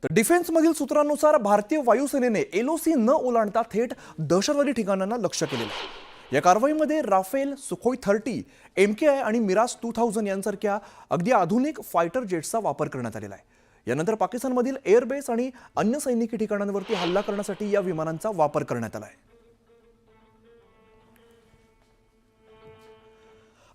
तर डिफेन्समधील सूत्रांनुसार भारतीय वायुसेनेने एलओसी न ओलांडता थेट दहशतवादी ठिकाणांना लक्ष्य केलेलं आहे। या कारवाईमध्ये राफेल, सुखोई 30, MKI आणि मिराज 2000 यांसारख्या अगदी आधुनिक फायटर जेट्सचा वापर करण्यात आलेला आहे। यानंतर पाकिस्तानमधील एअरबेस आणि अन्य सैनिकी ठिकाणांवरती हल्ला करण्यासाठी या विमानांचा वापर करण्यात आला आहे।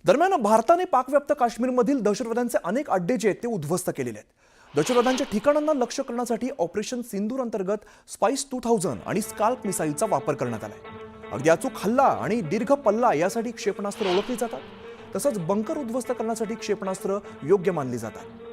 दरम्यान भारताने पाकव्याप्त काश्मीरमधील दहशतवाद्यांचे अनेक अड्डे जे आहेत ते उद्ध्वस्त केलेले आहेत। दहशतवाद्यांच्या ठिकाणांना लक्ष्य करण्यासाठी ऑपरेशन सिंदूर अंतर्गत स्पाइस 2000 आणि स्काल्प मिसाईलचा वापर करण्यात आलाय। अगदी अचूक हल्ला आणि दीर्घ पल्ला यासाठी क्षेपणास्त्र ओळखली जातात। तसंच बंकर उद्ध्वस्त करण्यासाठी क्षेपणास्त्र योग्य मानली जातात।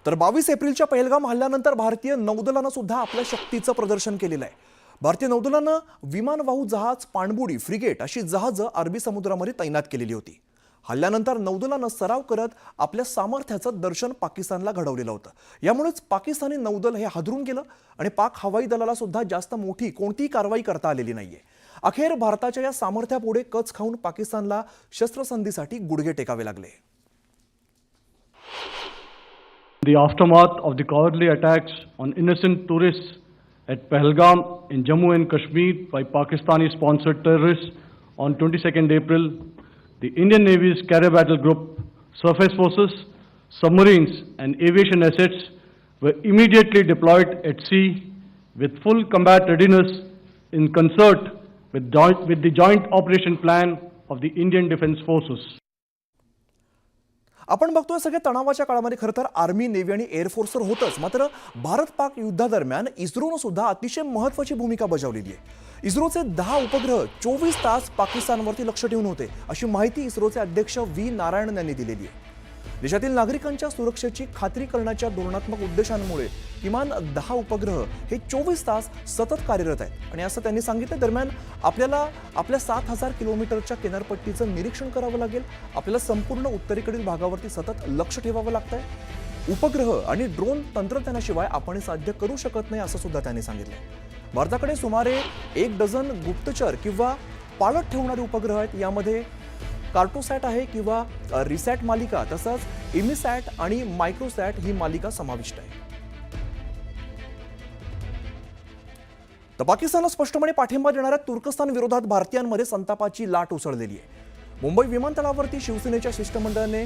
तर 22 एप्रिलच्या पहलगाम हल्ल्यानंतर भारतीय नौदलानं सुद्धा आपल्या शक्तीचं प्रदर्शन केलेलं आहे। भारतीय नौदलानं विमानवाहू जहाज, पाणबुडी, फ्रिगेट अशी जहाजं अरबी समुद्रामध्ये तैनात केलेली होती। हल्ल्यानंतर नौदलानं सराव करत आपल्या सामर्थ्याचं दर्शन पाकिस्तानला घडवलेलं होतं। यामुळेच पाकिस्तानी नौदल हे हादरून गेलं आणि पाक हवाई दलाला सुद्धा जास्त मोठी कोणतीही कारवाई करता आलेली नाहीये। अखेर भारताच्या या सामर्थ्यापुढे कच खाऊन पाकिस्तानला शस्त्रसंधीसाठी गुडघे टेकावे लागले। The aftermath of the cowardly attacks on innocent tourists at Pahalgam in Jammu and Kashmir by Pakistani-sponsored terrorists on 22nd April, the Indian Navy's Carrier Battle Group, surface forces, submarines and aviation assets were immediately deployed at sea with full combat readiness in concert with the Joint Operation Plan of the Indian Defence Forces. आपण बघतोय सगळ्या तणावाच्या काळामध्ये खरं तर army, navy आणि air force तर होतच, मात्र भारत-पाक युद्धादरम्यान इस्रोनं सुद्धा अतिशय महत्त्वाची भूमिका बजावलेली आहे। इस्रोचे 10 उपग्रह 24 तास पाकिस्तानवरती लक्ष ठेवून होते, अशी माहिती इस्रोचे अध्यक्ष व्ही नारायणन यांनी दिलेली आहे। देशातील नागरिकांच्या सुरक्षेची खात्री करण्याच्या धोरणात्मक उद्देशांमुळे किमान 10 उपग्रह हे 24 तास सतत कार्यरत आहेत आणि असं त्यांनी सांगितलं। दरम्यान आपल्याला आपल्या 7000 किलोमीटरच्या किनारपट्टीचं निरीक्षण करावं लागेल। आपल्याला संपूर्ण उत्तरेकडील भागावरती सतत लक्ष ठेवावं लागतंय। उपग्रह आणि ड्रोन तंत्रज्ञानाशिवाय आपण साध्य करू शकत नाही असं सुद्धा त्यांनी सांगितलं। भारताकडे सुमारे 1 डझन गुप्तचर किंवा पाळत ठेवणारे उपग्रह आहेत। यामध्ये कार्टोसॅट आहे किंवा रिसॅट मालिका, तसंच इमिसॅट आणि मायक्रोसॅट ही मालिका समाविष्ट आहे। तर पाकिस्तानला स्पष्टपणे पाठिंबा देणाऱ्या तुर्कस्तान विरोधात भारतीयांमध्ये संतापाची लाट उसळलेली आहे। मुंबई विमानतळावरती शिवसेनेच्या शिष्टमंडळाने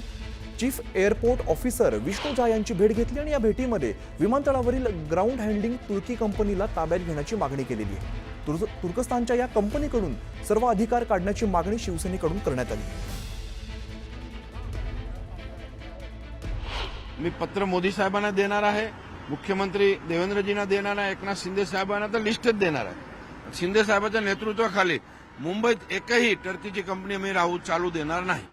चीफ एअरपोर्ट ऑफिसर विष्णू झा यांची भेट घेतली आणि या भेटीमध्ये विमानतळावरील ग्राउंड हँडलिंग तुर्की कंपनीला ताब्यात घेण्याची मागणी केलेली आहे। तुर्कस्तानच्या या कंपनीकडून सर्व अधिकार काढण्याची मागणी शिवसेनेकडून करण्यात आली। मी पत्र मोदी साहेबांना देणार आहे, मुख्यमंत्री देवेंद्रजींना देणार आहे, एकनाथ शिंदे साहेबांना तर लिस्टच देणार आहे। शिंदे साहेबांच्या नेतृत्वाखाली मुंबईत एकही टर्कीची कंपनी मी चालू देणार नाही।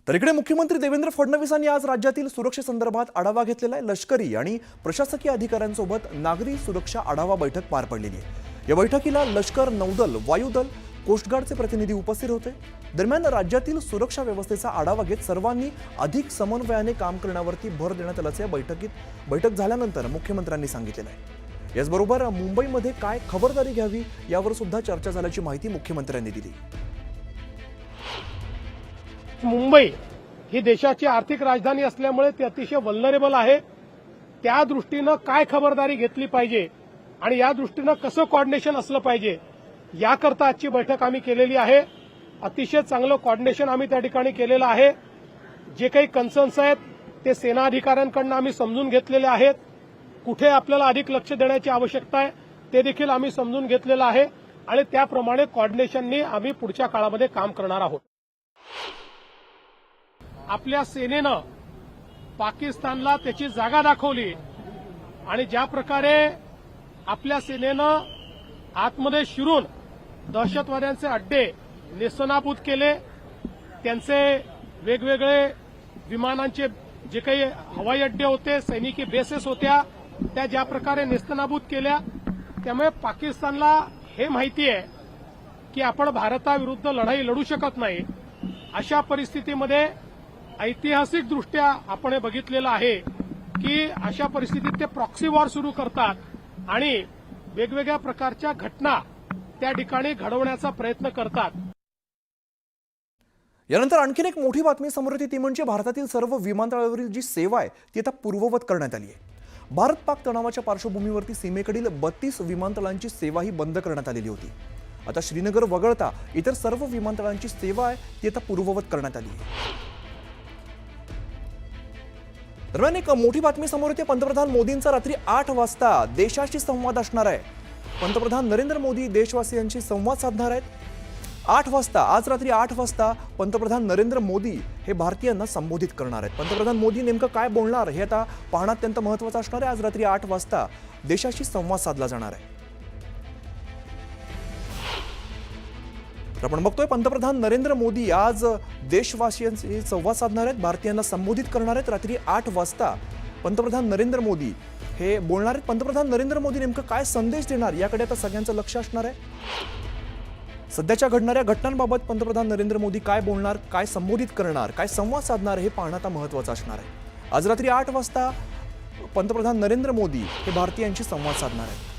तर इकडे मुख्यमंत्री देवेंद्र फडणवीसांनी आज राज्यातील सुरक्षेसंदर्भात आढावा घेतलेला आहे। लष्करी आणि प्रशासकीय अधिकाऱ्यांसोबत नागरी सुरक्षा आढावा बैठक पार पडलेली आहे। या बैठकीला लष्कर, नौदल, वायुदल, कोस्टगार्डचे प्रतिनिधी उपस्थित होते। दरम्यान राज्यातील सुरक्षा व्यवस्थेचा आढावा घेत सर्वांनी अधिक समन्वयाने काम करण्यावरती भर देण्यात आल्याचे बैठक झाल्यानंतर मुख्यमंत्र्यांनी सांगितलेलं आहे। याचबरोबर मुंबईमध्ये काय खबरदारी घ्यावी यावर सुद्धा चर्चा झाल्याची माहिती मुख्यमंत्र्यांनी दिली। मुंबई ही देशाची आर्थिक राजधानी असल्यामुळे ती अतिशय वल्नरेबल आहे। त्या दृष्टीनं काय खबरदारी घेतली पाहिजे आणि या दृष्टीनं कसं कोऑर्डिनेशन असलं पाहिजे याकरता आजची बैठक आम्ही केलेली आहे। अतिशय चांगलं कोऑर्डिनेशन आम्ही त्या ठिकाणी केलेलं आहे। जे काही कन्सर्न्स आहेत ते सेना अधिकाऱ्यांकडून आम्ही समजून घेतलेले आहेत। कुठे आपल्याला अधिक लक्ष देण्याची आवश्यकता आहे ते देखील आम्ही समजून घेतलेलं आहे आणि त्याप्रमाणे कोऑर्डिनेशननी आम्ही पुढच्या काळामध्ये काम करणार आहोत। आपल्या सेनेनं पाकिस्तानला त्याची जागा दाखवली आणि ज्या प्रकारे आपल्या सेनेनं आतमध्ये शिरून दहशतवाद्यांचे अड्डे नेस्तनाबूत केले, त्यांचे वेगवेगळे विमानांचे जे काही हवाई अड्डे होते, सैनिकी बेसेस होत्या, त्या ज्या प्रकारे नेस्तनाबूत केल्या, त्यामुळे पाकिस्तानला हे माहिती आहे की आपण भारताविरुद्ध लढाई लढू शकत नाही। अशा परिस्थितीमध्ये ऐतिहासिक दृष्ट्या आपण हे बघितलेलं आहे की अशा परिस्थितीत ते प्रॉक्सी वॉर सुरू करतात आणि वेगवेगळ्या प्रकारच्या घटना त्या ठिकाणी घडवण्याचा प्रयत्न करतात. यानंतर आणखीन एक मोठी बातमी समोर येते ती म्हणजे भारतातील सर्व विमानतळावरील जी सेवा आहे ती आता पूर्ववत करण्यात आली आहे. भारत पाक तणावाच्या पार्श्वभूमीवरती सीमेकडील 32 विमानतळांची सेवाही बंद करण्यात आलेली होती. आता श्रीनगर वगळता इतर सर्व विमानतळांची सेवा आहे ती आता पूर्ववत करण्यात आली आहे. दरम्यान एक मोठी बातमी समोर येते. पंतप्रधान मोदींचा रात्री 8 वाजता देशाशी संवाद असणार आहे. पंतप्रधान नरेंद्र मोदी देशवासियांशी संवाद साधणार आहेत. 8 वाजता, आज रात्री 8 वाजता पंतप्रधान नरेंद्र मोदी हे भारतीयांना संबोधित करणार आहेत. पंतप्रधान मोदी नेमकं काय बोलणार हे आता पाहणं अत्यंत महत्त्वाचं असणार आहे. आज रात्री 8 वाजता देशाशी संवाद साधला जाणार आहे. तर आपण बघतोय पंतप्रधान नरेंद्र मोदी आज देशवासियांशी संवाद साधणार आहेत, भारतीयांना संबोधित करणार आहेत. रात्री 8 वाजता पंतप्रधान नरेंद्र मोदी हे बोलणार आहेत. पंतप्रधान नरेंद्र मोदी नेमकं काय संदेश देणार याकडे आता सगळ्यांचं लक्ष असणार आहे. सध्याच्या घडणाऱ्या घटनांबाबत पंतप्रधान नरेंद्र मोदी काय बोलणार, काय संबोधित करणार, काय संवाद साधणार हे पाहणं आता महत्त्वाचं असणार आहे. आज रात्री 8 वाजता पंतप्रधान नरेंद्र मोदी हे भारतीयांशी संवाद साधणार आहेत.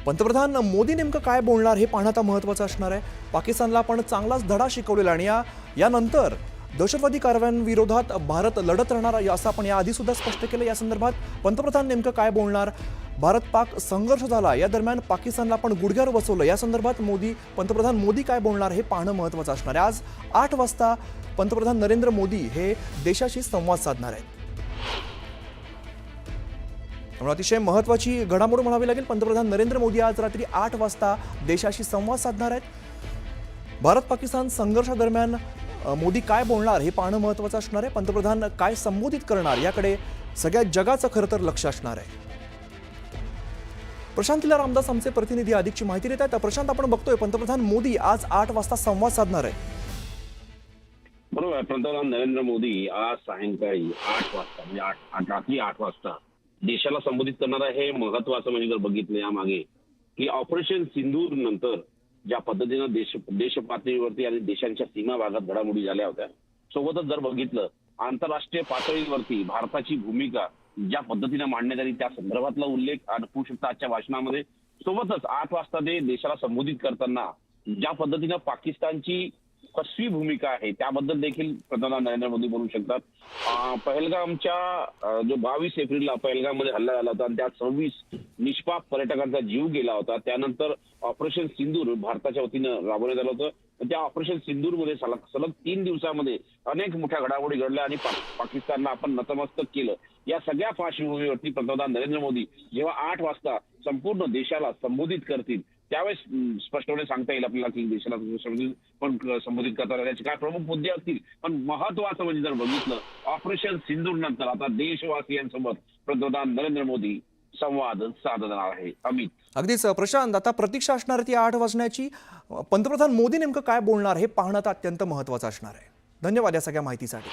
पंतप्रधान मोदी नेमकं काय बोलणार हे पाहणं आता महत्त्वाचं असणार आहे. पाकिस्तानला आपण चांगलाच धडा शिकवलेला आणि यानंतर दहशतवादी कारवायांविरोधात भारत लढत राहणार असं आपण याआधी सुद्धा स्पष्ट केलं. या संदर्भात पंतप्रधान नेमकं काय बोलणार, भारत पाक संघर्ष झाला या दरम्यान पाकिस्तानला आपण गुडघ्यावर बसवलं या संदर्भात पंतप्रधान मोदी काय बोलणार हे पाहणं महत्त्वाचं असणार आहे. आज 8 वाजता पंतप्रधान नरेंद्र मोदी हे देशाशी संवाद साधणार आहेत. त्यामुळे अतिशय महत्त्वाची घडामोड म्हणावी लागेल. पंतप्रधान नरेंद्र मोदी आज रात्री 8 वाजता देशाशी संवाद साधणार आहेत. भारत पाकिस्तान संघर्षादरम्यान मोदी काय बोलणार हे पाहणं महत्त्वाचं असणार आहे. पंतप्रधान काय संबोधित करणार याकडे सगळ्या जगाचं खरं तर लक्ष असणार आहे. प्रशांत रामदास आमचे प्रतिनिधी अधिकची माहिती देत आहेत. प्रशांत, आपण बघतोय पंतप्रधान मोदी आज 8 वाजता संवाद साधणार आहे. बरोबर. पंतप्रधान नरेंद्र मोदी आज सायंकाळी 8 वाजता म्हणजे रात्री 8 वाजता देशाला संबोधित करणार आहे. हे महत्वाचं म्हणजे जर बघितलं यामागे की ऑपरेशन सिंदूर नंतर ज्या पद्धतीनं देश पातळीवरती आणि देशांच्या सीमा भागात घडामोडी झाल्या होत्या, सोबतच जर बघितलं आंतरराष्ट्रीय पातळीवरती भारताची भूमिका ज्या पद्धतीने मांडण्यात आली त्या संदर्भातला उल्लेख होऊ शकतो आजच्या भाषणामध्ये. सोबतच 8 वाजता ते देशाला संबोधित करताना ज्या पद्धतीनं पाकिस्तानची फसवी भूमिका आहे त्याबद्दल देखील पंतप्रधान नरेंद्र मोदी बोलू शकतात. पहलगामच्या जो 22 एप्रिलला पहलगाममध्ये हल्ला झाला होता आणि त्यात 26 निष्पाप पर्यटकांचा जीव गेला होता. त्यानंतर ऑपरेशन सिंदूर भारताच्या वतीनं राबवण्यात आलं होतं. त्या ऑपरेशन सिंदूरमध्ये सलग 3 दिवसामध्ये अनेक मोठ्या घडामोडी घडल्या आणि पाकिस्तानला आपण नतमस्तक केलं. या सगळ्या पार्श्वभूमीवरती पंतप्रधान नरेंद्र मोदी जेव्हा 8 वाजता संपूर्ण देशाला संबोधित करतील त्यावेळेस स्पष्टपणे सांगता येईल आपल्याला की देशाला पण संबोधित करताना त्याचे काय प्रमुख मुद्दे असतील. पण महत्वाचं म्हणजे जर बघितलं ऑपरेशन सिंदूर नंतर आता देशवासियांसोबत पंतप्रधान नरेंद्र मोदी संवाद साधणार आहे. अमित. अगदीच प्रशांत, आता प्रतीक्षा असणार ती 8 वाजण्याची. पंतप्रधान मोदी नेमकं काय बोलणार हे पाहणं अत्यंत महत्त्वाचं असणार आहे. धन्यवाद या सगळ्या माहितीसाठी.